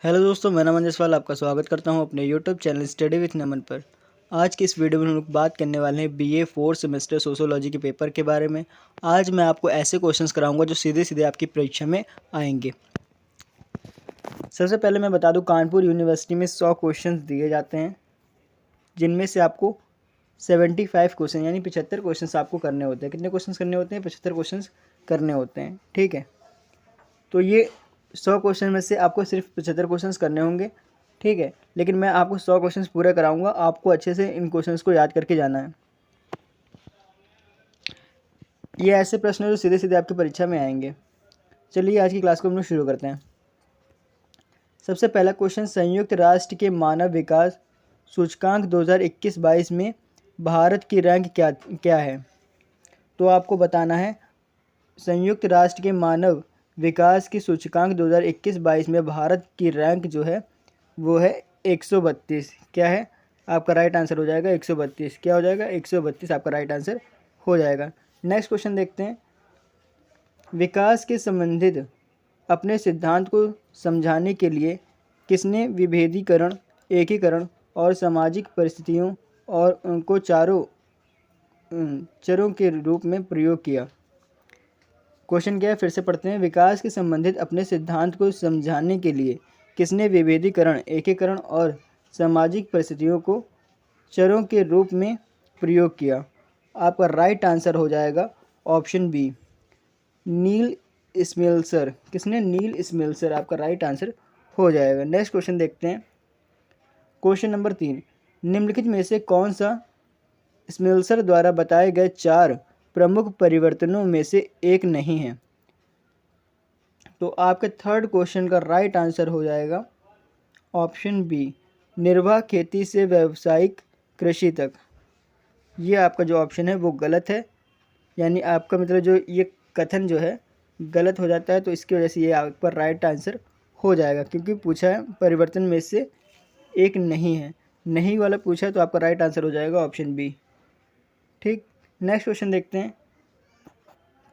Hello दोस्तों, मेरा नाम जसवाल आपका स्वागत करता हूं अपने यूट्यूब चैनल स्टडी विथ नमन पर। आज की इस वीडियो में हम लोग बात करने वाले हैं बीए 4 सेमेस्टर सोशियोलॉजी के पेपर के बारे में। आज मैं आपको ऐसे क्वेश्चंस कराऊंगा जो सीधे सीधे आपकी परीक्षा में आएंगे। सबसे पहले मैं बता दूं, कानपुर यूनिवर्सिटी में 100 क्वेश्चन दिए जाते हैं, जिनमें से आपको 75 क्वेश्चन यानी 75 क्वेश्चन आपको करने होते हैं। कितने क्वेश्चन करने होते हैं? 75 क्वेश्चन करने होते हैं। ठीक है, तो ये 100 क्वेश्चन में से आपको सिर्फ 75 क्वेश्चंस करने होंगे। ठीक है, लेकिन मैं आपको 100 क्वेश्चंस पूरे कराऊंगा। आपको अच्छे से इन क्वेश्चंस को याद करके जाना है। ये ऐसे प्रश्न हैं जो सीधे सीधे आपकी परीक्षा में आएंगे। चलिए आज की क्लास को हम लोग शुरू करते हैं। सबसे पहला क्वेश्चन, संयुक्त राष्ट्र के मानव विकास सूचकांक 2021-22 में भारत की रैंक क्या क्या है? तो आपको बताना है संयुक्त राष्ट्र के मानव विकास की सूचकांक 2021-22 में भारत की रैंक जो है वो है 132। क्या है? आपका राइट आंसर हो जाएगा 132। क्या हो जाएगा? 132 आपका राइट आंसर हो जाएगा। नेक्स्ट क्वेश्चन देखते हैं। विकास के संबंधित अपने सिद्धांत को समझाने के लिए किसने विभेदीकरण, एकीकरण और सामाजिक परिस्थितियों और उनको चरों के रूप में प्रयोग किया? क्वेश्चन क्या है, फिर से पढ़ते हैं। विकास के संबंधित अपने सिद्धांत को समझाने के लिए किसने विभेदीकरण, एकीकरण और सामाजिक परिस्थितियों को चरों के रूप में प्रयोग किया? आपका राइट आंसर हो जाएगा ऑप्शन बी, नील स्मेल्सर। किसने? नील स्मेल्सर आपका राइट आंसर हो जाएगा। नेक्स्ट क्वेश्चन देखते हैं। क्वेश्चन नंबर 3, निम्नलिखित में से कौन सा स्मेल्सर द्वारा बताए गए 4 प्रमुख परिवर्तनों में से एक नहीं है? तो आपके थर्ड क्वेश्चन का राइट आंसर हो जाएगा ऑप्शन बी, निर्वाह खेती से व्यावसायिक कृषि तक। ये आपका जो ऑप्शन है वो गलत है, यानी आपका मतलब जो ये कथन जो है गलत हो जाता है, तो इसकी वजह से ये आपका राइट आंसर हो जाएगा, क्योंकि पूछा है परिवर्तन में से एक नहीं है। नहीं वाला पूछा है, तो आपका राइट आंसर हो जाएगा ऑप्शन बी। ठीक, नेक्स्ट क्वेश्चन देखते हैं।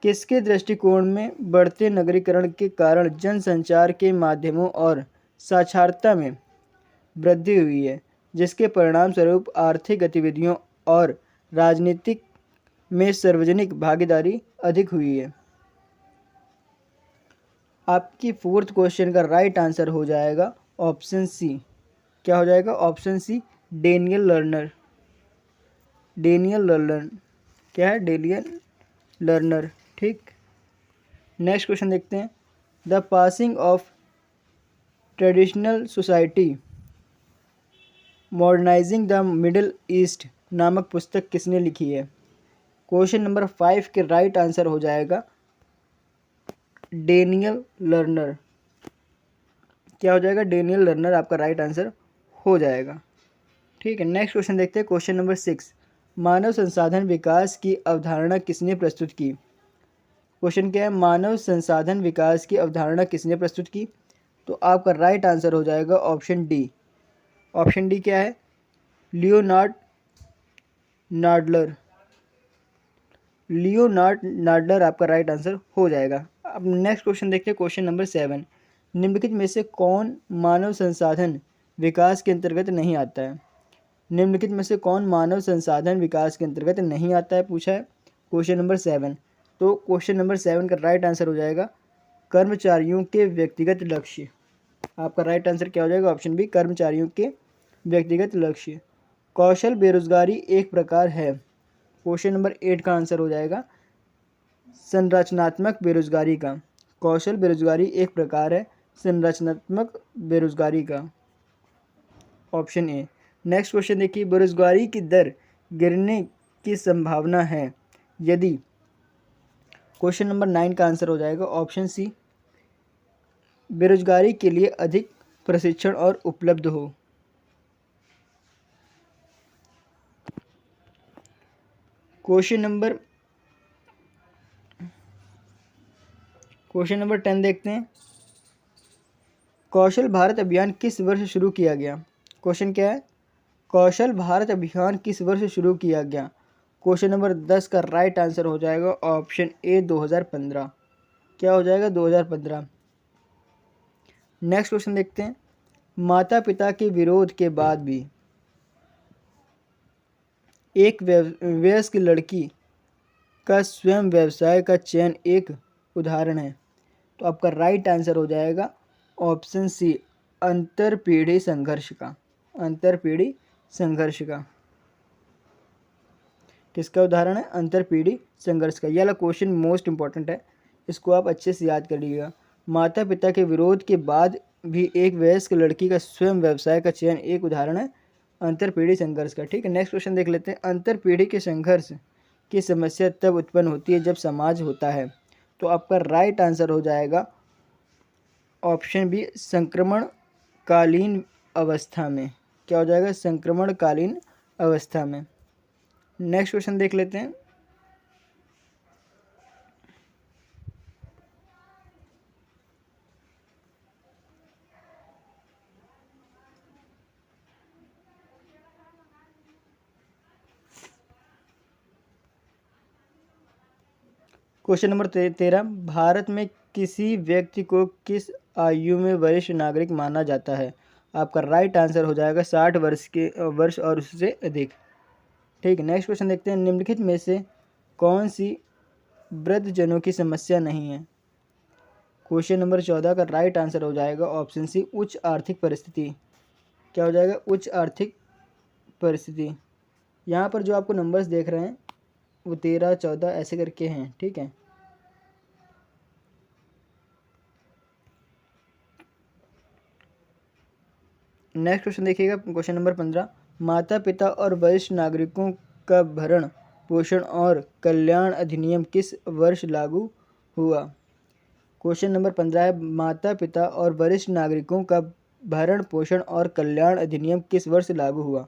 किसके दृष्टिकोण में बढ़ते नगरीकरण के कारण जनसंचार के माध्यमों और साक्षरता में वृद्धि हुई है, जिसके परिणाम स्वरूप आर्थिक गतिविधियों और राजनीतिक में सार्वजनिक भागीदारी अधिक हुई है? आपकी फोर्थ क्वेश्चन का राइट आंसर हो जाएगा ऑप्शन सी। क्या हो जाएगा? Option C, Daniel Lerner. Daniel Lerner. क्या है? Daniel Lerner. ठीक, नेक्स्ट क्वेश्चन देखते हैं। The passing of traditional society modernizing the Middle East नामक पुस्तक किसने लिखी है? क्वेश्चन नंबर 5 के राइट आंसर हो जाएगा डेनियल लर्नर। क्या हो जाएगा? डेनियल लर्नर आपका राइट आंसर हो जाएगा। ठीक है, नेक्स्ट क्वेश्चन देखते हैं। क्वेश्चन नंबर 6, मानव संसाधन विकास की अवधारणा किसने प्रस्तुत की? क्वेश्चन क्या है? मानव संसाधन विकास की अवधारणा किसने प्रस्तुत की? तो आपका राइट आंसर हो जाएगा ऑप्शन डी। ऑप्शन डी क्या है? Leonard Nadler. लियोनार्ड नाडलर आपका राइट आंसर हो जाएगा। अब नेक्स्ट क्वेश्चन देखते हैं। क्वेश्चन नंबर 7, निम्नलिखित में से कौन मानव संसाधन विकास के अंतर्गत नहीं आता है? निम्नलिखित में से कौन मानव संसाधन विकास के अंतर्गत नहीं आता है, पूछा है क्वेश्चन नंबर 7। तो क्वेश्चन नंबर 7 का राइट आंसर हो जाएगा कर्मचारियों के व्यक्तिगत लक्ष्य। आपका राइट आंसर क्या हो जाएगा? ऑप्शन बी, कर्मचारियों के व्यक्तिगत लक्ष्य। कौशल बेरोजगारी एक प्रकार है। क्वेश्चन नंबर 8 का आंसर हो जाएगा संरचनात्मक बेरोजगारी का। कौशल बेरोजगारी एक प्रकार है संरचनात्मक बेरोजगारी का, ऑप्शन ए। नेक्स्ट क्वेश्चन देखिए, बेरोजगारी की दर गिरने की संभावना है यदि? क्वेश्चन नंबर 9 का आंसर हो जाएगा ऑप्शन सी, बेरोजगारी के लिए अधिक प्रशिक्षण और उपलब्ध हो। क्वेश्चन नंबर 10 देखते हैं। कौशल भारत अभियान किस वर्ष शुरू किया गया? क्वेश्चन क्या है? कौशल भारत अभियान किस वर्ष शुरू किया गया? क्वेश्चन नंबर 10 का राइट आंसर हो जाएगा ऑप्शन ए, 2015। क्या हो जाएगा? 2015। नेक्स्ट क्वेश्चन देखते हैं। माता पिता के विरोध के बाद भी एक वयस्क लड़की का स्वयं व्यवसाय का चयन एक उदाहरण है। तो आपका राइट आंसर हो जाएगा ऑप्शन सी, अंतरपीढ़ी संघर्ष का। अंतरपीढ़ी संघर्ष का किसका उदाहरण है? अंतरपीढ़ी संघर्ष का। यह वाला क्वेश्चन मोस्ट इंपॉर्टेंट है, इसको आप अच्छे से याद कर लीजिएगा। माता पिता के विरोध के बाद भी एक वयस्क लड़की का स्वयं व्यवसाय का चयन एक उदाहरण है अंतरपीढ़ी संघर्ष का। ठीक है, नेक्स्ट क्वेश्चन देख लेते हैं। अंतरपीढ़ी के संघर्ष की समस्या तब उत्पन्न होती है जब समाज होता है। तो आपका राइट आंसर हो जाएगा ऑप्शन बी, संक्रमणकालीन अवस्था में। क्या हो जाएगा? संक्रमणकालीन अवस्था में। नेक्स्ट क्वेश्चन देख लेते हैं। क्वेश्चन नंबर 13, भारत में किसी व्यक्ति को किस आयु में वरिष्ठ नागरिक माना जाता है? आपका राइट आंसर हो जाएगा 60 वर्ष और उससे अधिक। ठीक है, नेक्स्ट क्वेश्चन देखते हैं। निम्नलिखित में से कौन सी वृद्धजनों की समस्या नहीं है? क्वेश्चन नंबर 14 का राइट आंसर हो जाएगा ऑप्शन सी, उच्च आर्थिक परिस्थिति। क्या हो जाएगा? उच्च आर्थिक परिस्थिति। यहाँ पर जो आपको नंबर्स देख रहे हैं वो 13, 14 ऐसे करके हैं। ठीक है, नेक्स्ट क्वेश्चन देखिएगा। क्वेश्चन नंबर 15, माता पिता और वरिष्ठ नागरिकों का भरण पोषण और कल्याण अधिनियम किस वर्ष लागू हुआ? क्वेश्चन नंबर 15 है, माता पिता और वरिष्ठ नागरिकों का भरण पोषण और कल्याण अधिनियम किस वर्ष लागू हुआ?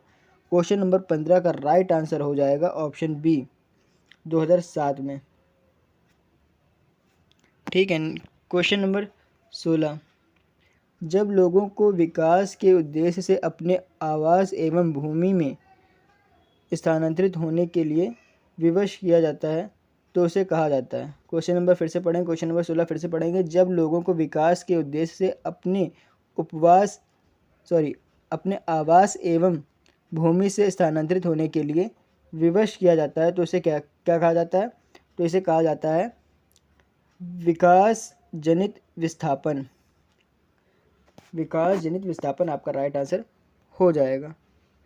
क्वेश्चन नंबर 15 का राइट आंसर हो जाएगा ऑप्शन बी, 2007 में। ठीक है, क्वेश्चन नंबर 16, जब लोगों को विकास के उद्देश्य से अपने आवास एवं भूमि में स्थानांतरित होने के लिए विवश किया जाता है तो उसे कहा जाता है। क्वेश्चन नंबर फिर से पढ़ेंगे, क्वेश्चन नंबर 16 फिर से पढ़ेंगे। जब लोगों को विकास के उद्देश्य से अपने आवास एवं भूमि से स्थानांतरित होने के लिए विवश किया जाता है तो उसे क्या क्या कहा जाता है? तो इसे कहा जाता है विकास जनित विस्थापन। विकास जनित विस्थापन आपका राइट आंसर हो जाएगा।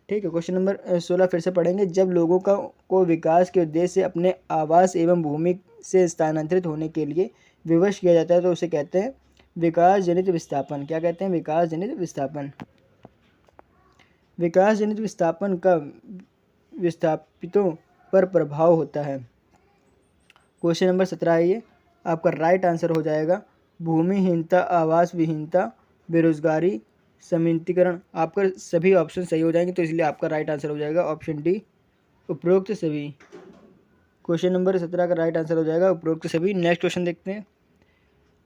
ठीक है, क्वेश्चन नंबर 16 फिर से पढ़ेंगे। जब लोगों को विकास के उद्देश्य से अपने आवास एवं भूमि से स्थानांतरित होने के लिए विवश किया जाता है तो उसे कहते हैं विकास जनित विस्थापन। क्या कहते हैं? विकास जनित विस्थापन। विकास जनित विस्थापन का विस्थापितों पर प्रभाव होता है। क्वेश्चन नंबर 17 है ये, आपका राइट आंसर हो जाएगा भूमिहीनता, आवास विहीनता, बेरोजगारी, समितिकरण। आपका सभी ऑप्शन सही हो जाएंगे तो इसलिए आपका राइट आंसर हो जाएगा ऑप्शन डी, उपरोक्त सभी। क्वेश्चन नंबर 17 का राइट आंसर हो जाएगा उपरोक्त सभी। नेक्स्ट क्वेश्चन देखते हैं।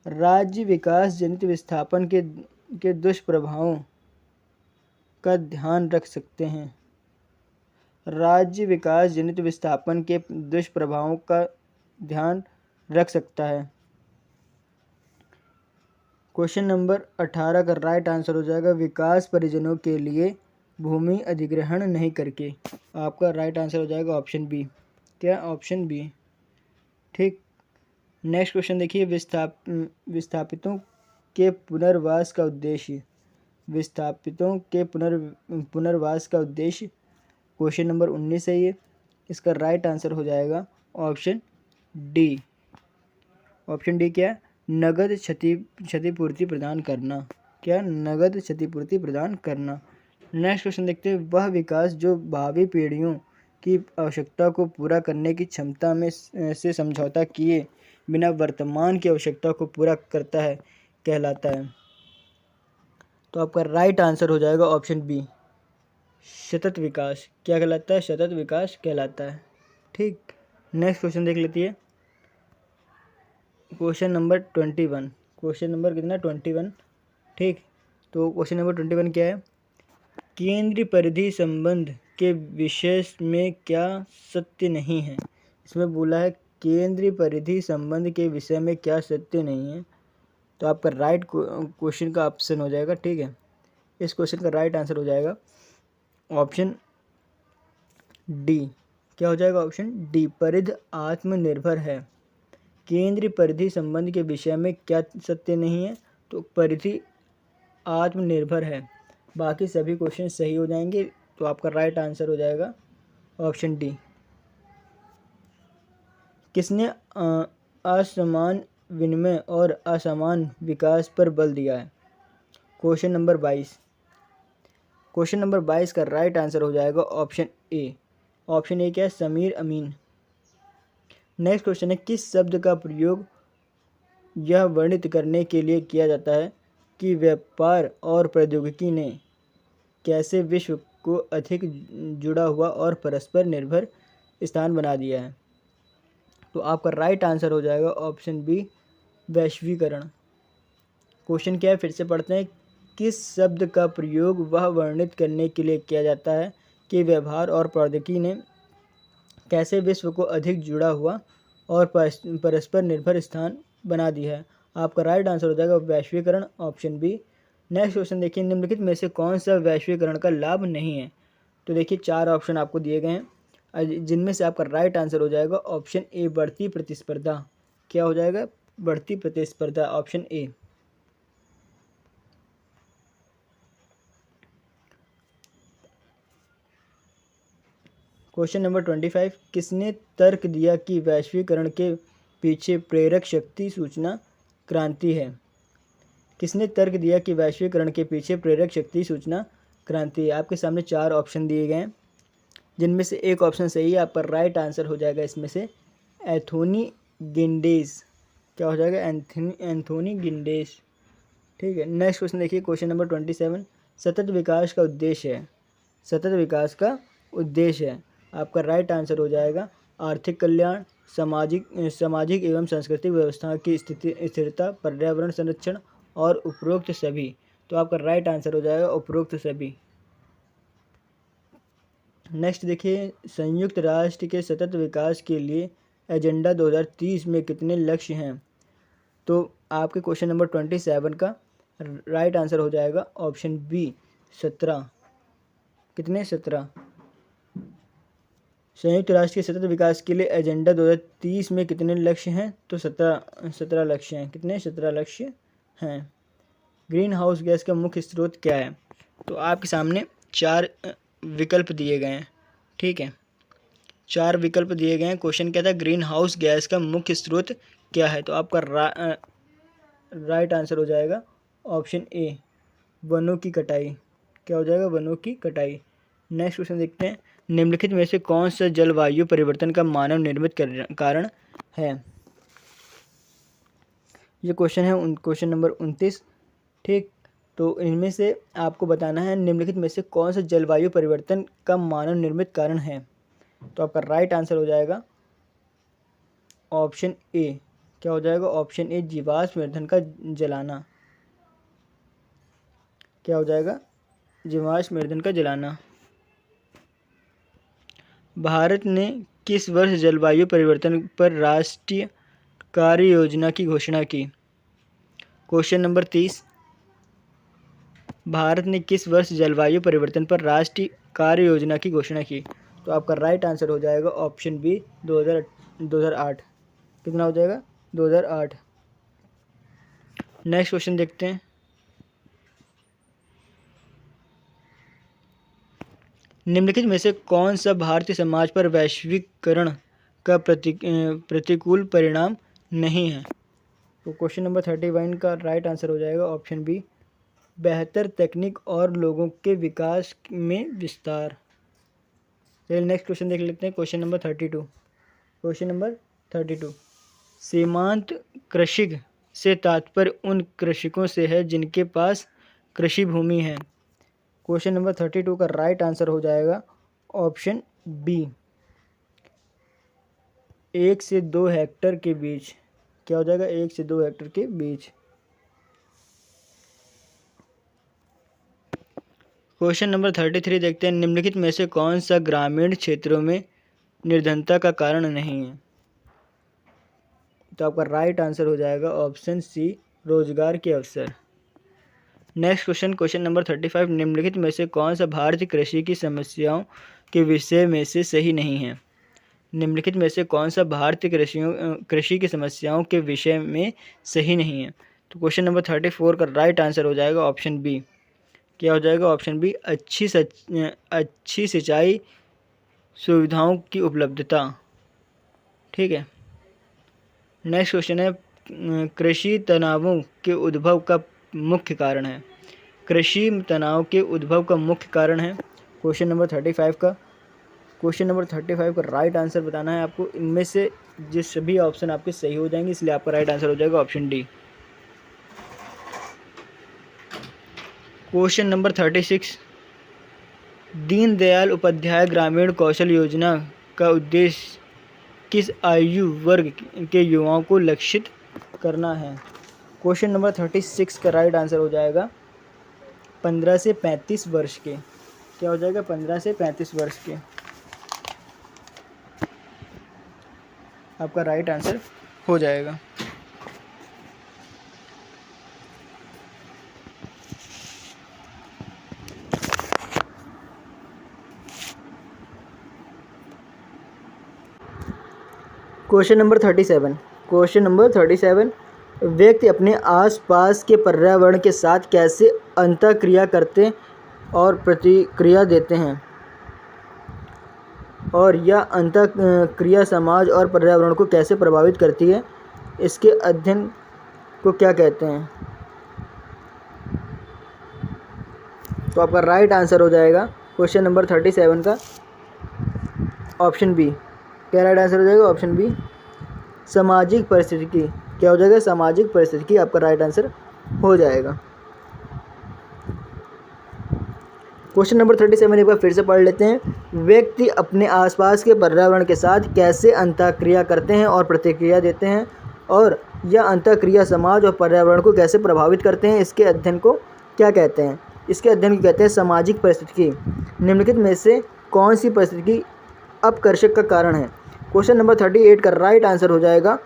राज्य विकास जनित विस्थापन के दुष्प्रभावों का ध्यान रख सकते हैं। राज्य विकास जनित विस्थापन के दुष्प्रभावों का ध्यान रख सकता है। क्वेश्चन नंबर 18 का राइट आंसर हो जाएगा विकास परिजनों के लिए भूमि अधिग्रहण नहीं करके। आपका राइट आंसर हो जाएगा ऑप्शन बी। क्या? Option B. ठीक, नेक्स्ट क्वेश्चन देखिए। विस्थापितों के पुनर्वास का उद्देश्य। विस्थापितों के पुनर्वास का उद्देश्य क्वेश्चन नंबर 19 है ये। इसका राइट आंसर हो जाएगा ऑप्शन डी। ऑप्शन डी क्या है? नगद क्षतिपूर्ति प्रदान करना। क्या? नगद क्षतिपूर्ति प्रदान करना। नेक्स्ट क्वेश्चन देखते हैं। वह विकास जो भावी पीढ़ियों की आवश्यकता को पूरा करने की क्षमता में से समझौता किए बिना वर्तमान की आवश्यकता को पूरा करता है कहलाता है। तो आपका राइट आंसर हो जाएगा ऑप्शन बी, सतत विकास। क्या कहलाता है? सतत विकास कहलाता है। ठीक, नेक्स्ट क्वेश्चन देख लेती है। Question number 21। क्वेश्चन नंबर कितना? 21। ठीक, तो क्वेश्चन नंबर 21 क्या है? केंद्रीय परिधि संबंध के विषय में क्या सत्य नहीं है? इसमें बोला है केंद्रीय परिधि संबंध के विषय में क्या सत्य नहीं है। तो आपका राइट क्वेश्चन का ऑप्शन हो जाएगा। ठीक है, इस क्वेश्चन का राइट आंसर हो जाएगा ऑप्शन डी। क्या हो जाएगा? ऑप्शन डी, परिधि आत्मनिर्भर है। केंद्रीय परिधि संबंध के विषय में क्या सत्य नहीं है? तो परिधि आत्मनिर्भर है। बाकी सभी क्वेश्चन सही हो जाएंगे, तो आपका राइट आंसर हो जाएगा ऑप्शन डी। किसने असमान विनिमय और असमान विकास पर बल दिया है? Question number 22। क्वेश्चन नंबर 22 का राइट आंसर हो जाएगा ऑप्शन ए। ऑप्शन ए क्या है? समीर अमीन। नेक्स्ट क्वेश्चन है, किस शब्द का प्रयोग यह वर्णित करने के लिए किया जाता है कि व्यापार और प्रौद्योगिकी ने कैसे विश्व को अधिक जुड़ा हुआ और परस्पर निर्भर स्थान बना दिया है? तो आपका राइट आंसर हो जाएगा ऑप्शन बी, वैश्वीकरण। क्वेश्चन क्या है? फिर से पढ़ते हैं। किस शब्द का प्रयोग वह वर्णित करने के लिए किया जाता है कि व्यवहार और प्रौद्योगिकी ने कैसे विश्व को अधिक जुड़ा हुआ और परस्पर निर्भर स्थान बना दिया है? आपका राइट आंसर हो जाएगा वैश्वीकरण, ऑप्शन बी। नेक्स्ट क्वेश्चन देखिए, निम्नलिखित में से कौन सा वैश्वीकरण का लाभ नहीं है? तो देखिए 4 ऑप्शन आपको दिए गए हैं, जिनमें से आपका राइट आंसर हो जाएगा ऑप्शन ए, बढ़ती प्रतिस्पर्धा। क्या हो जाएगा? बढ़ती प्रतिस्पर्धा, ऑप्शन ए। क्वेश्चन नंबर 25, किसने तर्क दिया कि वैश्वीकरण के पीछे प्रेरक शक्ति सूचना क्रांति है? किसने तर्क दिया कि वैश्वीकरण के पीछे प्रेरक शक्ति सूचना क्रांति है? आपके सामने 4 ऑप्शन दिए गए हैं, जिनमें से एक ऑप्शन सही है। आपका राइट आंसर हो जाएगा इसमें से एंथोनी गिंडेज। क्या हो जाएगा? एंथोनी गिंडेज। ठीक है। नेक्स्ट क्वेश्चन देखिए, क्वेश्चन नंबर 27, सतत विकास का उद्देश्य है। सतत विकास का उद्देश्य है। आपका राइट आंसर हो जाएगा आर्थिक कल्याण, सामाजिक एवं सांस्कृतिक व्यवस्था की स्थिरता, पर्यावरण संरक्षण और उपरोक्त सभी। तो आपका राइट आंसर हो जाएगा उपरोक्त सभी। नेक्स्ट देखिए, संयुक्त राष्ट्र के सतत विकास के लिए एजेंडा 2030 में कितने लक्ष्य हैं? तो आपके क्वेश्चन नंबर 27 का राइट आंसर हो जाएगा ऑप्शन बी, 17। कितने? 17। संयुक्त राष्ट्र के सतत विकास के लिए एजेंडा 2030 में कितने लक्ष्य हैं? तो 17 लक्ष्य हैं। कितने? 17 लक्ष्य हैं। ग्रीन हाउस गैस का मुख्य स्रोत क्या है? तो आपके सामने 4 विकल्प दिए गए हैं। ठीक है, 4 विकल्प दिए गए हैं। क्वेश्चन क्या था? ग्रीन हाउस गैस का मुख्य स्रोत क्या है? तो आपका राइट आंसर हो जाएगा ऑप्शन ए, वनों की कटाई। क्या हो जाएगा? वनों की कटाई। नेक्स्ट क्वेश्चन देखते हैं, निम्नलिखित में से कौन सा जलवायु परिवर्तन का मानव निर्मित कारण है? ये क्वेश्चन है क्वेश्चन नंबर 29। ठीक, तो इनमें से आपको बताना है निम्नलिखित में से कौन सा जलवायु परिवर्तन का मानव निर्मित कारण है। तो आपका राइट आंसर हो जाएगा ऑप्शन ए। क्या हो जाएगा? ऑप्शन ए, जीवाश्म ईंधन का जलाना। क्या हो जाएगा? जीवाश्म ईंधन का जलाना। भारत ने किस वर्ष जलवायु परिवर्तन पर राष्ट्रीय कार्य योजना की घोषणा की? क्वेश्चन नंबर 30, भारत ने किस वर्ष जलवायु परिवर्तन पर राष्ट्रीय कार्य योजना की घोषणा की? तो आपका राइट आंसर हो जाएगा ऑप्शन बी, 2008। कितना हो जाएगा? 2008। नेक्स्ट क्वेश्चन देखते हैं, निम्नलिखित में से कौन सा भारतीय समाज पर वैश्वीकरण का प्रतिकूल परिणाम नहीं है? तो क्वेश्चन नंबर 31 का राइट आंसर हो जाएगा ऑप्शन बी, बेहतर तकनीक और लोगों के विकास में विस्तार। चलिए नेक्स्ट क्वेश्चन देख लेते हैं, क्वेश्चन नंबर 32। क्वेश्चन नंबर 32, सीमांत कृषिक से तात्पर्य उन कृषकों से है जिनके पास कृषि भूमि है। क्वेश्चन नंबर 32 का राइट आंसर हो जाएगा ऑप्शन बी, 1 से 2 हेक्टेयर के बीच। क्या हो जाएगा? 1 से 2 हेक्टेयर के बीच। क्वेश्चन नंबर 33 देखते हैं, निम्नलिखित में से कौन सा ग्रामीण क्षेत्रों में निर्धनता का कारण नहीं है? तो आपका राइट आंसर हो जाएगा ऑप्शन सी, रोजगार के अवसर। नेक्स्ट क्वेश्चन, क्वेश्चन नंबर 35, निम्नलिखित में से कौन सा भारतीय कृषि की समस्याओं के विषय में से सही नहीं है? निम्नलिखित में से कौन सा भारतीय कृषि की समस्याओं के विषय में सही नहीं है? तो क्वेश्चन नंबर 34 का राइट आंसर हो जाएगा ऑप्शन बी। क्या हो जाएगा? ऑप्शन बी, अच्छी सिंचाई सुविधाओं की उपलब्धता। ठीक है। नेक्स्ट क्वेश्चन है, कृषि तनावों के उद्भव का मुख्य कारण है। कृषि तनाव के उद्भव का मुख्य कारण है क्वेश्चन नंबर 35 का। क्वेश्चन नंबर 35 का राइट आंसर बताना है आपको। इनमें से जिस सभी ऑप्शन आपके सही हो जाएंगे, इसलिए आपका राइट आंसर हो जाएगा option D. Question number 36, Deendayal Upadhyay Grameen Kaushal योजना का उद्देश्य किस आयु वर्ग के युवाओं को लक्षित करना है? क्वेश्चन नंबर 36 का राइट आंसर हो जाएगा 15 से 35 वर्ष के। क्या हो जाएगा? 15 से 35 वर्ष के आपका राइट आंसर हो जाएगा। क्वेश्चन नंबर 37, क्वेश्चन नंबर 37, व्यक्ति अपने आसपास के पर्यावरण के साथ कैसे अंतःक्रिया करते और प्रतिक्रिया देते हैं, और यह अंतःक्रिया समाज और पर्यावरण को कैसे प्रभावित करती है, इसके अध्ययन को क्या कहते हैं? तो आपका राइट आंसर हो जाएगा क्वेश्चन नंबर 37 का ऑप्शन बी। क्या राइट आंसर हो जाएगा? ऑप्शन बी, सामाजिक परिस्थिति। क्या हो जाएगा? सामाजिक परिस्थिति आपका राइट आंसर हो जाएगा। क्वेश्चन नंबर 37 एक बार फिर से पढ़ लेते हैं। व्यक्ति अपने आसपास के पर्यावरण के साथ कैसे अंतःक्रिया करते हैं और प्रतिक्रिया देते हैं, और यह अंतःक्रिया समाज और पर्यावरण को कैसे प्रभावित करते हैं, इसके अध्ययन को क्या कहते हैं? इसके अध्ययन को कहते हैं सामाजिक परिस्थिति। निम्नलिखित में से कौन सी परिस्थिति अपकर्षक का कारण है? क्वेश्चन नंबर 38 का राइट आंसर हो जाएगा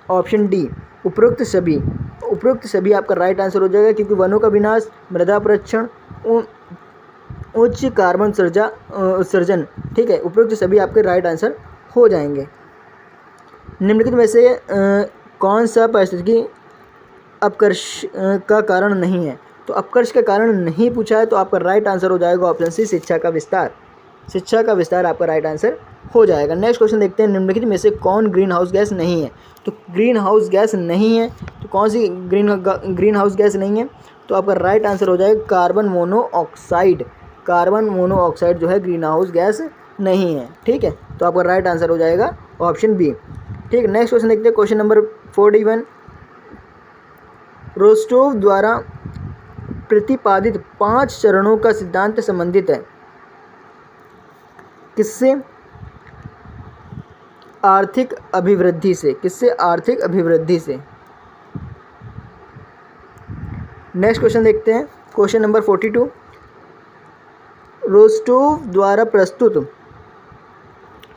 ऑप्शन डी, उपरोक्त सभी। उपरोक्त सभी आपका राइट आंसर हो जाएगा, क्योंकि वनों का विनाश, मृदा परीक्षण, उच्च कार्बन उत्सर्जन। ठीक है, उपरोक्त सभी आपके राइट आंसर हो जाएंगे। निम्नलिखित में से कौन सा परिस्थिति अपकर्ष का कारण नहीं है? तो अपकर्ष का कारण नहीं पूछा है, तो आपका राइट आंसर हो जाएगा ऑप्शन सी, शिक्षा का विस्तार। शिक्षा का विस्तार आपका राइट आंसर हो जाएगा। नेक्स्ट क्वेश्चन देखते हैं, निम्नलिखित में से कौन ग्रीन हाउस गैस नहीं है? तो ग्रीन हाउस गैस नहीं है, तो कौन सी ग्रीन हाउस गैस नहीं है? तो आपका राइट आंसर हो जाएगा कार्बन मोनोऑक्साइड। कार्बन मोनोऑक्साइड जो है ग्रीन हाउस गैस नहीं है। ठीक है, तो आपका राइट आंसर हो जाएगा ऑप्शन बी। ठीक है, नेक्स्ट क्वेश्चन देखते हैं, क्वेश्चन नंबर 41, रोस्टोव द्वारा प्रतिपादित 5 चरणों का सिद्धांत संबंधित है किससे? आर्थिक अभिवृद्धि से। किससे? आर्थिक अभिवृद्धि से। नेक्स्ट क्वेश्चन देखते हैं, क्वेश्चन नंबर 42, रोस्टोव द्वारा प्रस्तुत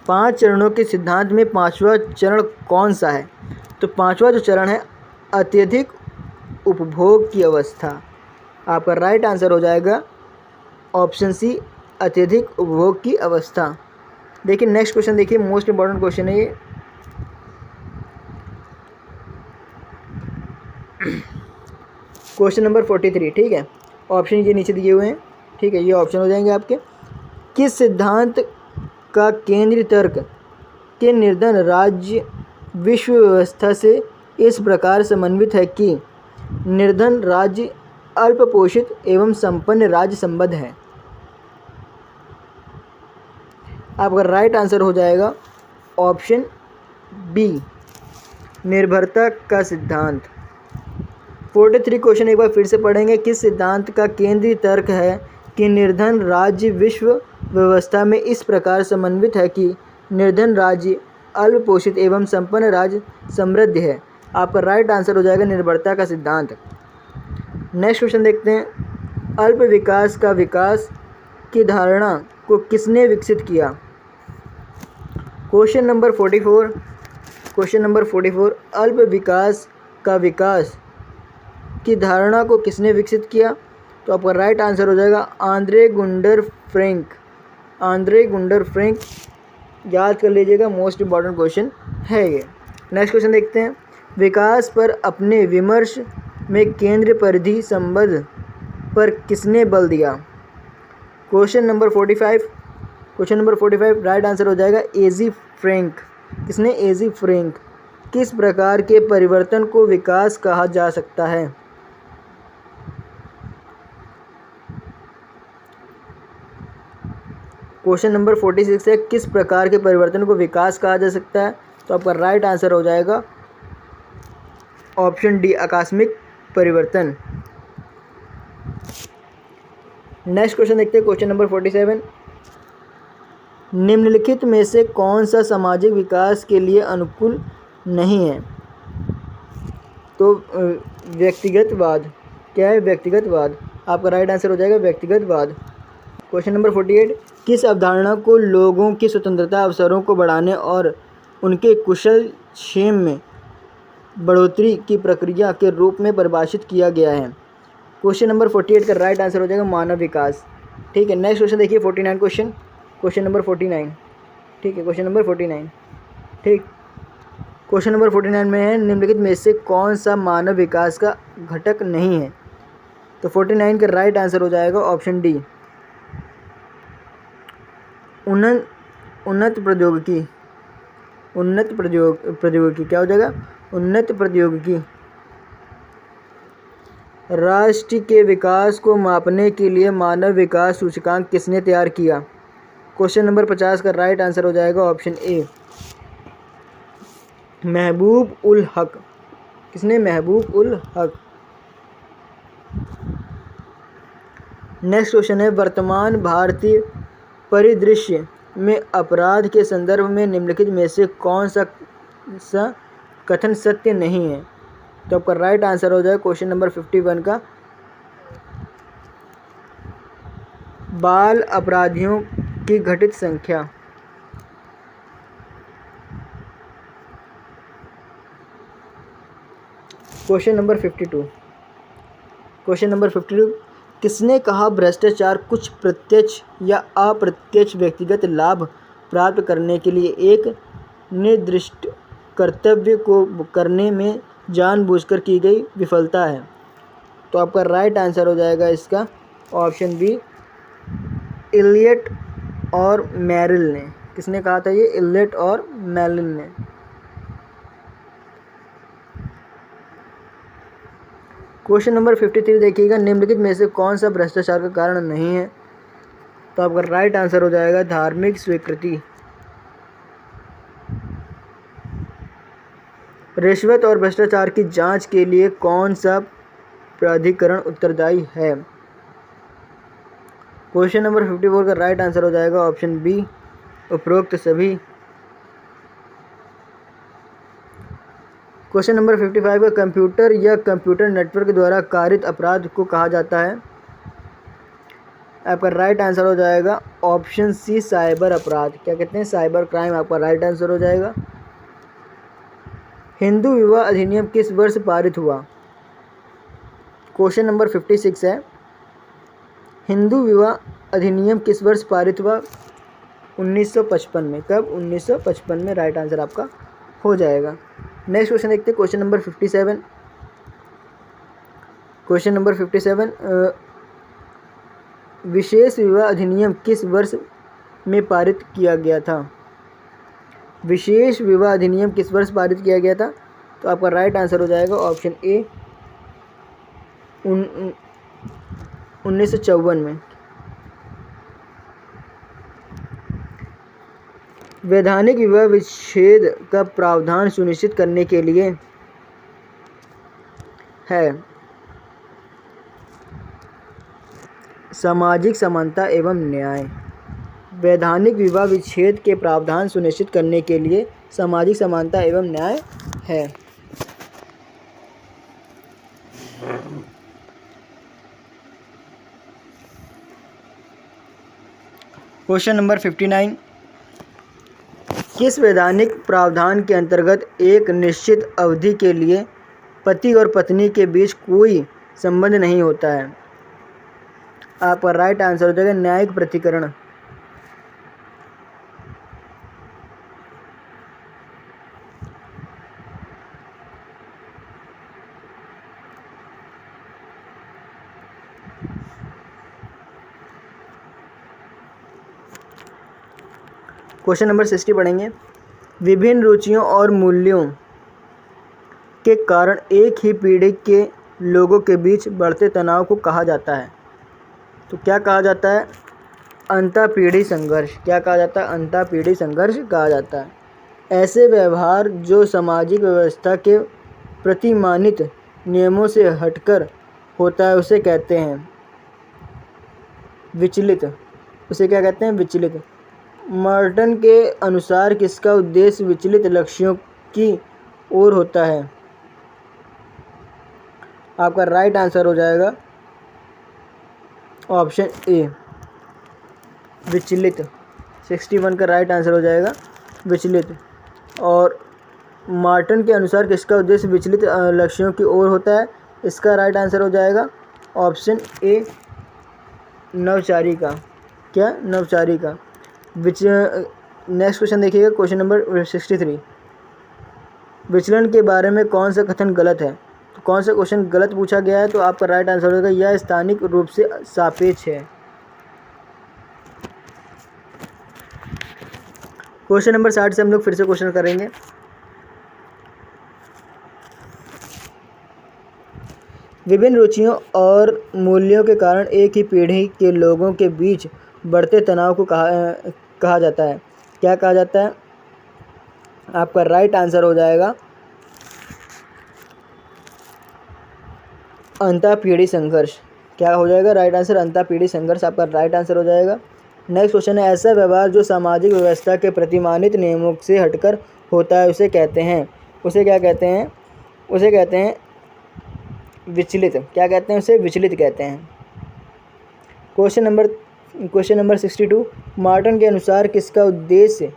5 चरणों के सिद्धांत में 5वां चरण कौन सा है? तो 5वां जो चरण है अत्यधिक उपभोग की अवस्था। आपका राइट आंसर हो जाएगा ऑप्शन सी, अत्यधिक उपभोग की अवस्था। देखिए नेक्स्ट क्वेश्चन, देखिए मोस्ट इंपॉर्टेंट क्वेश्चन है ये। Question number 43। ठीक है, ऑप्शन ये नीचे दिए हुए हैं। ठीक है, ये ऑप्शन हो जाएंगे आपके। किस सिद्धांत का केंद्रीय तर्क के निर्धन राज्य विश्व व्यवस्था से इस प्रकार समन्वित है कि निर्धन राज्य अल्प पोषित एवं संपन्न राज्य संबद्ध है? आपका राइट आंसर हो जाएगा ऑप्शन बी, निर्भरता का सिद्धांत। 43 क्वेश्चन एक बार फिर से पढ़ेंगे। किस सिद्धांत का केंद्रीय तर्क है कि निर्धन राज्य विश्व व्यवस्था में इस प्रकार समन्वित है कि निर्धन राज्य अल्प पोषित एवं संपन्न राज्य समृद्ध है? आपका राइट आंसर हो जाएगा निर्भरता का सिद्धांत। नेक्स्ट क्वेश्चन देखते हैं, अल्प विकास का विकास की धारणा को किसने विकसित किया? क्वेश्चन नंबर 44, क्वेश्चन नंबर 44, अल्प विकास का विकास की धारणा को किसने विकसित किया? तो आपका राइट आंसर हो जाएगा Andre Gundar Frank. Andre Gundar Frank, याद कर लीजिएगा, मोस्ट इम्पॉर्टेंट क्वेश्चन है ये। नेक्स्ट क्वेश्चन देखते हैं। विकास पर अपने विमर्श में केंद्र परिधि संबंध पर किसने बल दिया? Question number 45। Question number 45 right answer हो जाएगा एजी फ्रैंक। किसने? एजी फ्रैंक। किस प्रकार के परिवर्तन को विकास कहा जा सकता है? क्वेश्चन नंबर 46 है, किस प्रकार के परिवर्तन को विकास कहा जा सकता है? तो आपका राइट आंसर हो जाएगा ऑप्शन डी, आकस्मिक परिवर्तन। नेक्स्ट क्वेश्चन देखते हैं, क्वेश्चन नंबर 47। निम्नलिखित में से कौन सा सामाजिक विकास के लिए अनुकूल नहीं है? तो व्यक्तिगतवाद। क्या है? व्यक्तिगतवाद। आपका राइट आंसर हो जाएगा व्यक्तिगतवाद। क्वेश्चन नंबर 48, किस अवधारणा को लोगों की स्वतंत्रता, अवसरों को बढ़ाने और उनके कुशल क्षेम में बढ़ोतरी की प्रक्रिया के रूप में परिभाषित किया गया है? क्वेश्चन नंबर 48 का राइट आंसर हो जाएगा मानव विकास। ठीक है। नेक्स्ट क्वेश्चन देखिए 49 क्वेश्चन, क्वेश्चन नंबर 49। ठीक है, क्वेश्चन नंबर 49। ठीक, क्वेश्चन नंबर 49 में है, निम्नलिखित में से कौन सा मानव विकास का घटक नहीं है? तो 49 का राइट आंसर हो जाएगा ऑप्शन डी, उन्नत प्रौद्योगिकी। उन्नत प्रौद्योगिकी क्या हो जाएगा? उन्नत प्रौद्योगिकी। राष्ट्र के विकास को मापने के लिए मानव विकास सूचकांक किसने तैयार किया? क्वेश्चन नंबर 50 का राइट आंसर हो जाएगा ऑप्शन ए, महबूब उल हक। किसने? महबूब उल हक। नेक्स्ट क्वेश्चन है, वर्तमान भारतीय परिदृश्य में अपराध के संदर्भ में निम्नलिखित में से कौन सा कथन सत्य नहीं है? तो आपका राइट आंसर हो जाएगा क्वेश्चन नंबर 51 का, बाल अपराधियों की घटित संख्या। Question number 52। क्वेश्चन नंबर 52, किसने कहा भ्रष्टाचार कुछ प्रत्यक्ष या अप्रत्यक्ष व्यक्तिगत लाभ प्राप्त करने के लिए एक निर्दिष्ट कर्तव्य को करने में जानबूझकर की गई विफलता है? तो आपका राइट आंसर हो जाएगा इसका ऑप्शन बी, इलियट और मेरिल ने। किसने कहा था ये? इलियट और मेरिल ने। क्वेश्चन नंबर 53 देखिएगा, निम्नलिखित में से कौन सा भ्रष्टाचार का कारण नहीं है? तो आपका राइट आंसर हो जाएगा धार्मिक स्वीकृति। रिश्वत और भ्रष्टाचार की जांच के लिए कौन सा प्राधिकरण उत्तरदायी है? क्वेश्चन नंबर 54 का राइट आंसर हो जाएगा ऑप्शन बी, उपरोक्त सभी। क्वेश्चन नंबर 55 का कंप्यूटर या कंप्यूटर नेटवर्क द्वारा कारित अपराध को कहा जाता है? आपका राइट आंसर हो जाएगा ऑप्शन सी, साइबर अपराध। क्या कहते हैं? Cyber crime. आपका राइट आंसर हो जाएगा। हिंदू विवाह अधिनियम किस वर्ष पारित हुआ? क्वेश्चन नंबर 56 है, हिंदू विवाह अधिनियम किस वर्ष पारित हुआ? 1955 में। कब? 1955 में। राइट आंसर आपका हो जाएगा। नेक्स्ट क्वेश्चन देखते हैं, क्वेश्चन नंबर 57। क्वेश्चन नंबर 57, विशेष विवाह अधिनियम किस वर्ष में पारित किया गया था? विशेष विवाह अधिनियम किस वर्ष पारित किया गया था? तो आपका राइट आंसर हो जाएगा ऑप्शन ए, 1954 में। वैधानिक विवाह विच्छेद का प्रावधान सुनिश्चित करने के लिए है सामाजिक समानता एवं न्याय। वैधानिक विवाह विच्छेद के प्रावधान सुनिश्चित करने के लिए सामाजिक समानता एवं न्याय है। क्वेश्चन नंबर 59, किस वैधानिक प्रावधान के अंतर्गत एक निश्चित अवधि के लिए पति और पत्नी के बीच कोई संबंध नहीं होता है। आपका राइट आंसर हो जाएगा न्यायिक प्रतिकरण। क्वेश्चन नंबर 60 पढ़ेंगे। विभिन्न रुचियों और मूल्यों के कारण एक ही पीढ़ी के लोगों के बीच बढ़ते तनाव को कहा जाता है। तो क्या कहा जाता है? अंतःपीढ़ी संघर्ष। क्या कहा जाता है? अंतःपीढ़ी संघर्ष कहा जाता है। ऐसे व्यवहार जो सामाजिक व्यवस्था के प्रतिमानित नियमों से हटकर होता है उसे कहते हैं विचलित। उसे क्या कहते हैं? विचलित। मॉर्टन के अनुसार किसका उद्देश्य विचलित लक्ष्यों की ओर होता है? आपका राइट आंसर हो जाएगा ऑप्शन ए विचलित। 61 का राइट आंसर हो जाएगा विचलित। और मॉर्टन के अनुसार किसका उद्देश्य विचलित लक्ष्यों की ओर होता है? इसका राइट आंसर हो जाएगा ऑप्शन ए नवचारी का। क्या? नवचारी का। नेक्स्ट क्वेश्चन देखिएगा, क्वेश्चन नंबर 63। विचलन के बारे में कौन सा कथन गलत है? तो कौन सा क्वेश्चन गलत पूछा गया है? तो आपका राइट आंसर होगा यह स्थानिक रूप से सापेक्ष है। क्वेश्चन नंबर 60 से हम लोग फिर से क्वेश्चन करेंगे। विभिन्न रुचियों और मूल्यों के कारण एक ही पीढ़ी के लोगों के बीच बढ़ते तनाव को कहा जाता है। क्या कहा जाता है? आपका राइट आंसर हो जाएगा अंतःपीढ़ी संघर्ष। क्या हो जाएगा? राइट आंसर अंतःपीढ़ी संघर्ष आपका राइट आंसर हो जाएगा। नेक्स्ट क्वेश्चन है, ऐसा व्यवहार जो सामाजिक व्यवस्था के प्रतिमानित नियमों से हटकर होता है उसे कहते हैं। उसे क्या कहते हैं? उसे कहते हैं विचलित। क्या कहते हैं? उसे विचलित कहते हैं। Question number 62। मॉर्टन के अनुसार किसका उद्देश्य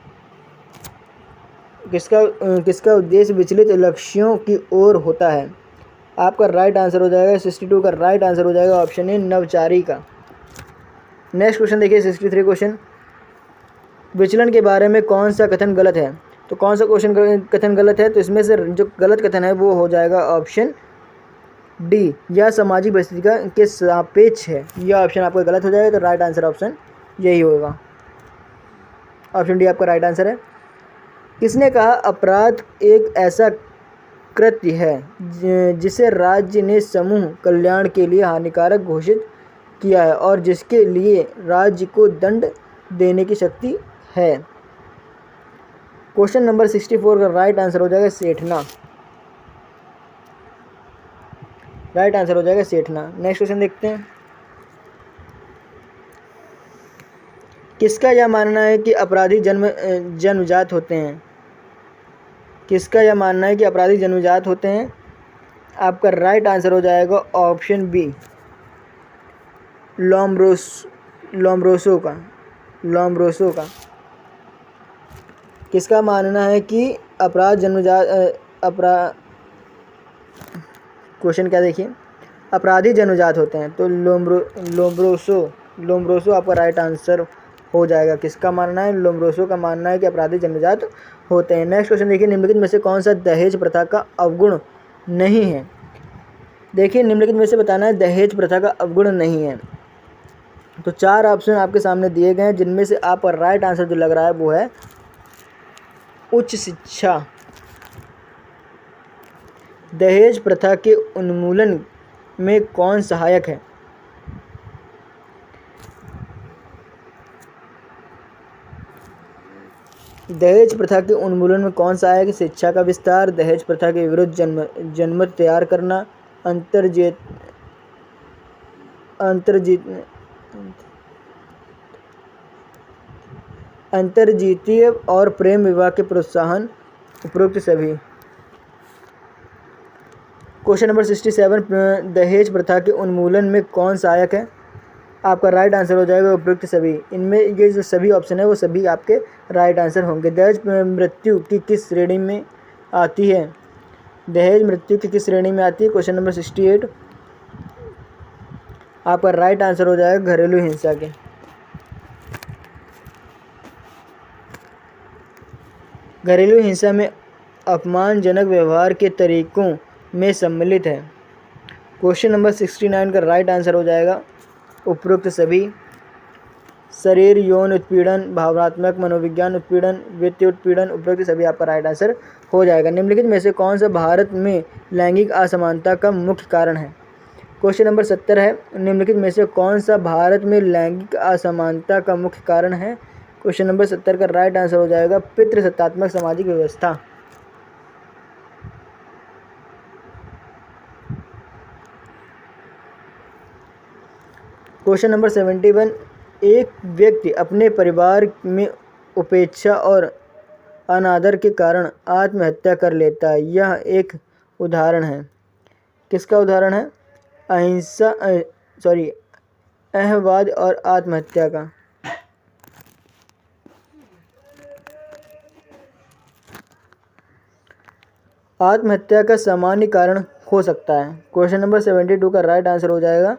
विचलित लक्ष्यों की ओर होता है? आपका राइट आंसर हो जाएगा 62 का राइट आंसर हो जाएगा ऑप्शन ए नवचारी का। नेक्स्ट क्वेश्चन देखिए 63 क्वेश्चन। विचलन के बारे में कौन सा कथन गलत है? तो कौन सा कथन गलत है? तो इसमें से जो गलत कथन है वो हो जाएगा ऑप्शन डी, यह सामाजिक परिस्थिति के सापेक्ष है। यह ऑप्शन आपका गलत हो जाएगा, तो राइट आंसर ऑप्शन यही होगा, ऑप्शन डी आपका राइट आंसर है। किसने कहा अपराध एक ऐसा कृत्य है जिसे राज्य ने समूह कल्याण के लिए हानिकारक घोषित किया है और जिसके लिए राज्य को दंड देने की शक्ति है? क्वेश्चन नंबर 64 का राइट आंसर हो जाएगा सेठना। राइट आंसर हो जाएगा सेठना। नेक्स्ट क्वेश्चन देखते हैं। किसका यह मानना है कि अपराधी जन्मजात होते हैं? किसका यह मानना है कि अपराधी जन्मजात होते हैं? आपका राइट आंसर हो जाएगा ऑप्शन बी लोम्ब्रोसो का। किसका मानना है कि क्वेश्चन क्या देखिए, अपराधी जन्मजात होते हैं, तो लोम्ब्रोसो आपका राइट आंसर हो जाएगा। किसका मानना है? लोम्ब्रोसो का मानना है कि अपराधी जन्मजात होते हैं। नेक्स्ट क्वेश्चन देखिए, निम्नलिखित में से कौन सा दहेज प्रथा का अवगुण नहीं है? देखिए निम्नलिखित में से बताना है दहेज प्रथा का अवगुण नहीं है। तो 4 ऑप्शन आपके सामने दिए गए हैं, जिनमें से आपका राइट आंसर जो लग रहा है वो है उच्च शिक्षा। दहेज प्रथा के उन्मूलन में कौन सहायक है? दहेज प्रथा के उन्मूलन में कौन सहायक है? शिक्षा का विस्तार, दहेज प्रथा के विरुद्ध जनमत तैयार करना, अंतर्जीतीय और प्रेम विवाह के प्रोत्साहन, उपरोक्त सभी। क्वेश्चन नंबर 67, दहेज प्रथा के उन्मूलन में कौन सहायक है? आपका राइट आंसर हो जाएगा उपरोक्त सभी। इनमें ये जो सभी ऑप्शन है वो सभी आपके राइट आंसर होंगे। दहेज मृत्यु की किस श्रेणी में आती है? दहेज मृत्यु की किस श्रेणी में आती है? क्वेश्चन नंबर 68 आपका राइट आंसर हो जाएगा घरेलू हिंसा के। घरेलू हिंसा में अपमानजनक व्यवहार के तरीकों में सम्मिलित है। क्वेश्चन नंबर 69 का राइट आंसर हो जाएगा उपरोक्त सभी। शरीर यौन उत्पीड़न, भावनात्मक मनोविज्ञान उत्पीड़न, वित्तीय उत्पीड़न, उपरोक्त सभी आपका राइट आंसर हो जाएगा। निम्नलिखित में से कौन सा भारत में लैंगिक असमानता का मुख्य कारण है? क्वेश्चन नंबर 70 है, निम्नलिखित में से कौन सा भारत में लैंगिक असमानता का मुख्य कारण है? क्वेश्चन नंबर 70 का राइट आंसर हो जाएगा पितृसत्तात्मक सामाजिक व्यवस्था। क्वेश्चन नंबर 71 एक व्यक्ति अपने परिवार में उपेक्षा और अनादर के कारण आत्महत्या कर लेता है, यह एक उदाहरण है। किसका उदाहरण है? अहंवाद और आत्महत्या का। आत्महत्या का सामान्य कारण हो सकता है। क्वेश्चन नंबर 72 का राइट आंसर हो जाएगा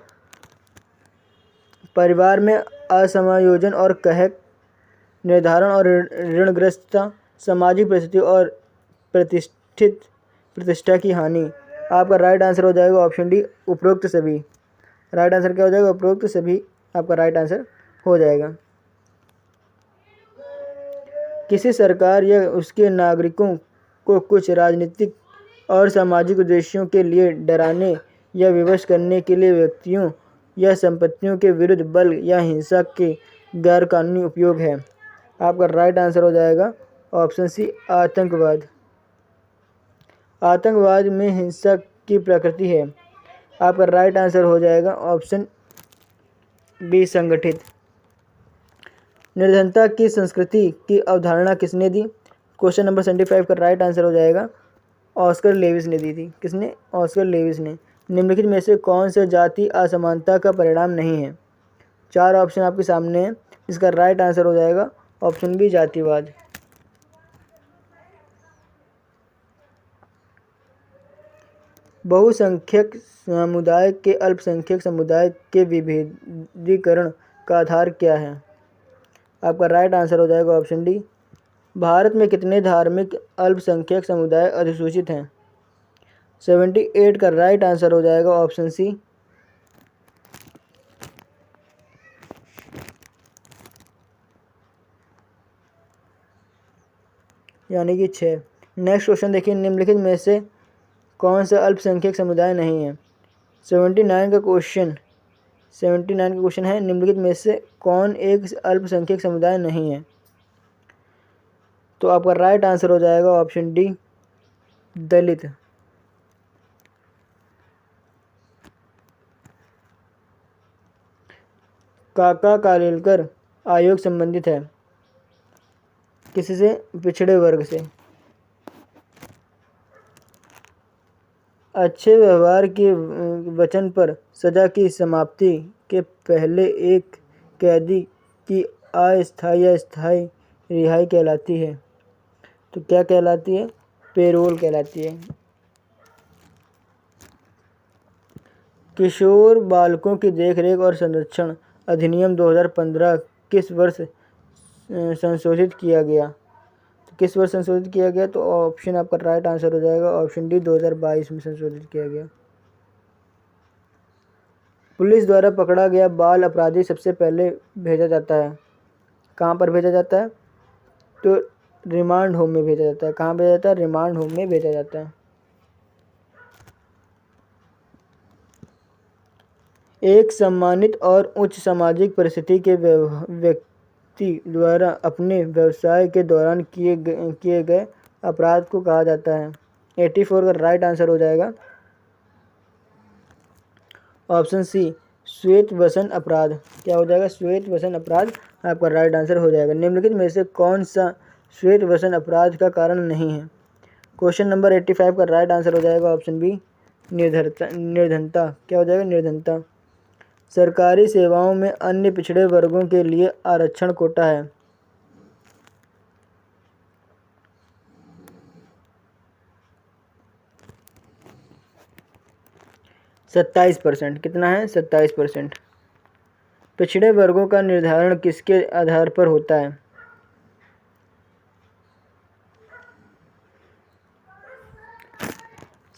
परिवार में असमायोजन और कहक निर्धारण और ऋणग्रस्तता, सामाजिक परिस्थिति और प्रतिष्ठा की हानि। आपका राइट आंसर हो जाएगा ऑप्शन डी उपरोक्त सभी। राइट आंसर क्या हो जाएगा? उपरोक्त सभी आपका राइट आंसर हो जाएगा। किसी सरकार या उसके नागरिकों को कुछ राजनीतिक और सामाजिक उद्देश्यों के लिए डराने या विवश करने के लिए व्यक्तियों या संपत्तियों के विरुद्ध बल या हिंसा के गैरकानूनी उपयोग है। आपका राइट आंसर हो जाएगा ऑप्शन सी आतंकवाद। आतंकवाद में हिंसा की प्रकृति है। आपका राइट आंसर हो जाएगा ऑप्शन बी संगठित। निर्धनता की संस्कृति की अवधारणा किसने दी? क्वेश्चन नंबर 75 का राइट आंसर हो जाएगा ऑस्कर लेविस ने दी थी। किसने? ऑस्कर लेविस ने। निम्नलिखित में से कौन सा जाति असमानता का परिणाम नहीं है? 4 ऑप्शन आपके सामने हैं। इसका राइट आंसर हो जाएगा ऑप्शन बी जातिवाद। बहुसंख्यक समुदाय के अल्पसंख्यक समुदाय के विभेदीकरण का आधार क्या है? आपका राइट आंसर हो जाएगा ऑप्शन डी। भारत में कितने धार्मिक अल्पसंख्यक समुदाय अधिसूचित हैं? 78 का राइट आंसर हो जाएगा ऑप्शन सी यानी कि 6। नेक्स्ट क्वेश्चन देखिए, निम्नलिखित में से कौन सा अल्पसंख्यक समुदाय नहीं है? 79 का क्वेश्चन है, निम्नलिखित में से कौन एक अल्पसंख्यक समुदाय नहीं है? तो आपका राइट आंसर हो जाएगा ऑप्शन डी दलित। काका कालेलकर आयोग संबंधित है किससे? पिछड़े वर्ग से। अच्छे व्यवहार के वचन पर सजा की समाप्ति के पहले एक कैदी की अस्थायी या स्थायी रिहाई कहलाती है। तो क्या कहलाती है? पेरोल कहलाती है। किशोर बालकों की देखरेख और संरक्षण अधिनियम 2015 किस वर्ष संशोधित किया गया? तो किस वर्ष संशोधित किया गया? तो ऑप्शन आपका राइट आंसर हो जाएगा ऑप्शन डी 2022 में संशोधित किया गया। पुलिस द्वारा पकड़ा गया बाल अपराधी सबसे पहले भेजा जाता है कहाँ पर भेजा जाता है? तो रिमांड होम में भेजा जाता है। कहाँ भेजा जाता है? रिमांड होम में भेजा जाता है। एक सम्मानित और उच्च सामाजिक परिस्थिति के व्यक्ति द्वारा अपने व्यवसाय के दौरान किए गए अपराध को कहा जाता है। 84 का राइट आंसर हो जाएगा ऑप्शन सी श्वेत वसन अपराध। क्या हो जाएगा? श्वेत वसन अपराध आपका राइट आंसर हो जाएगा। निम्नलिखित में से कौन सा श्वेत वसन अपराध का कारण नहीं है? क्वेश्चन नंबर 85 का राइट आंसर हो जाएगा ऑप्शन बी निर्धनता। क्या हो जाएगा? निर्धनता। सरकारी सेवाओं में अन्य पिछड़े वर्गों के लिए आरक्षण कोटा है। 27%। कितना है? 27%। पिछड़े वर्गों का निर्धारण किसके आधार पर होता है?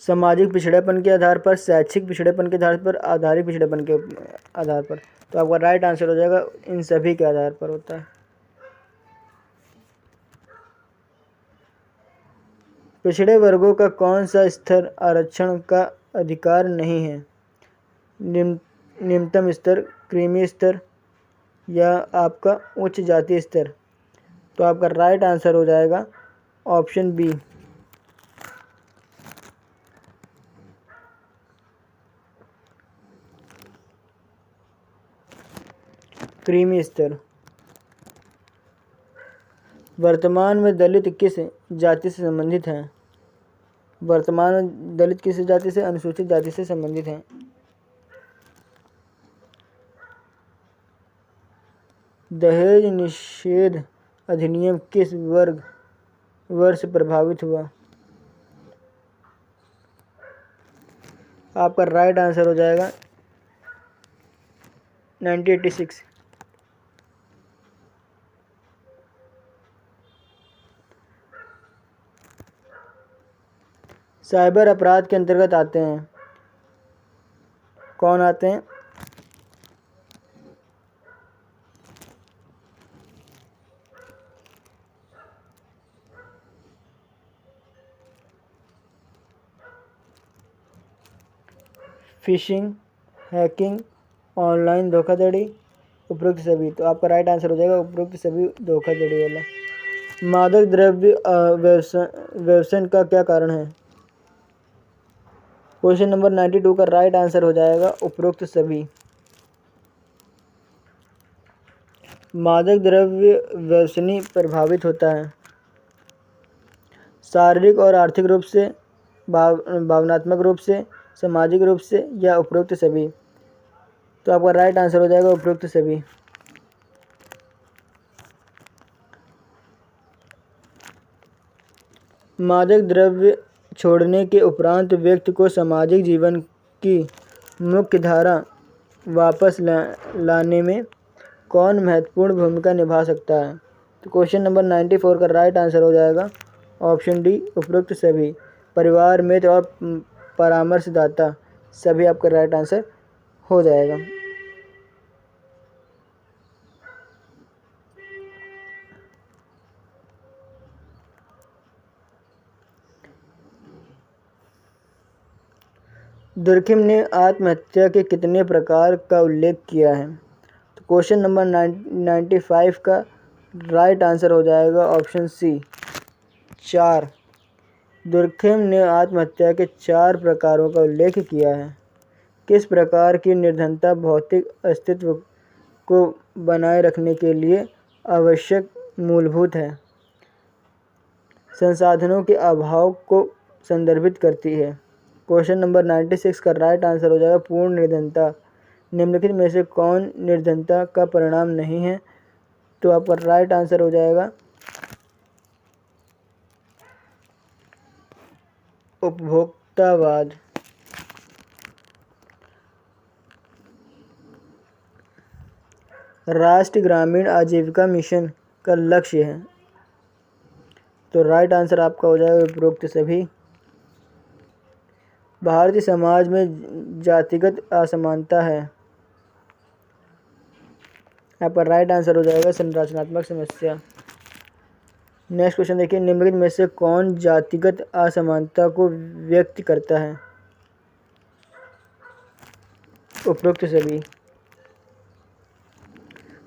सामाजिक पिछड़ेपन के आधार पर, शैक्षिक पिछड़ेपन के आधार पर, आधारिक पिछड़ेपन के आधार पर। तो आपका राइट आंसर हो जाएगा इन सभी के आधार पर होता है। पिछड़े वर्गों का कौन सा स्तर आरक्षण का अधिकार नहीं है? निम्नतम स्तर, क्रीमी स्तर, या आपका उच्च जाति स्तर। तो आपका राइट आंसर हो जाएगा ऑप्शन बी, क्रीमी स्तर। वर्तमान में दलित किस जाति से संबंधित हैं? वर्तमान में दलित किस जाति से? अनुसूचित जाति से संबंधित हैं। दहेज निषेध अधिनियम किस वर्ष प्रभावित हुआ? आपका राइट आंसर हो जाएगा 1986। साइबर अपराध के अंतर्गत आते हैं, कौन आते हैं? फिशिंग, हैकिंग, ऑनलाइन धोखाधड़ी, उपरोक्त सभी। तो आपका राइट आंसर हो जाएगा उपरोक्त सभी धोखाधड़ी वाला। मादक द्रव्य व्यसन का क्या कारण है? क्वेश्चन नंबर 92 का राइट आंसर हो जाएगा उपरोक्त सभी। मादक द्रव्य व्यसनी प्रभावित होता है शारीरिक और आर्थिक रूप से, भावनात्मक रूप से, सामाजिक रूप से, या उपरोक्त सभी। तो आपका राइट आंसर हो जाएगा उपरोक्त सभी। मादक द्रव्य छोड़ने के उपरांत व्यक्ति को सामाजिक जीवन की मुख्य धारा वापस लाने में कौन महत्वपूर्ण भूमिका निभा सकता है? तो क्वेश्चन नंबर 94 का राइट आंसर हो जाएगा ऑप्शन डी, उपरोक्त सभी। परिवार, मित्र और परामर्शदाता, सभी आपका राइट आंसर हो जाएगा। दुर्खिम ने आत्महत्या के कितने प्रकार का उल्लेख किया है? तो क्वेश्चन नंबर 95 का राइट आंसर हो जाएगा ऑप्शन सी, 4। दुर्खिम ने आत्महत्या के 4 प्रकारों का उल्लेख किया है। किस प्रकार की निर्धनता भौतिक अस्तित्व को बनाए रखने के लिए आवश्यक मूलभूत है? संसाधनों के अभाव को संदर्भित करती है। क्वेश्चन नंबर 96 का राइट आंसर हो जाएगा पूर्ण निर्धनता। निम्नलिखित में से कौन निर्धनता का परिणाम नहीं है? तो आपका राइट आंसर हो जाएगा उपभोक्तावाद। राष्ट्रीय ग्रामीण आजीविका मिशन का लक्ष्य है। तो राइट आंसर आपका हो जाएगा उपरोक्त सभी। भारतीय समाज में जातिगत असमानता है। आपका राइट आंसर हो जाएगा संरचनात्मक समस्या। नेक्स्ट क्वेश्चन देखिए, निम्नलिखित में से कौन जातिगत असमानता को व्यक्त करता है? उपरोक्त सभी।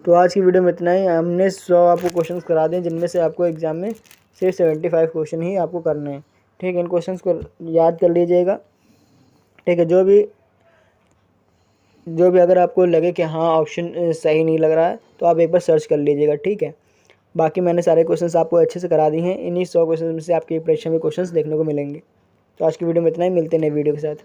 तो आज की वीडियो में इतना ही। हमने 100 आपको क्वेश्चंस करा दें, जिनमें से आपको एग्जाम में सिर्फ 75 क्वेश्चन ही आपको करने हैं। ठीक है, इन क्वेश्चंस को याद कर लीजिएगा। ठीक है, जो भी अगर आपको लगे कि हाँ ऑप्शन सही नहीं लग रहा है, तो आप एक बार सर्च कर लीजिएगा। ठीक है, बाकी मैंने सारे क्वेश्चंस आपको अच्छे से करा दिए हैं। इन्हीं 100 क्वेश्चन में से आपके परीक्षा में क्वेश्चंस देखने को मिलेंगे। तो आज की वीडियो में इतना ही, मिलते हैं नई वीडियो के साथ।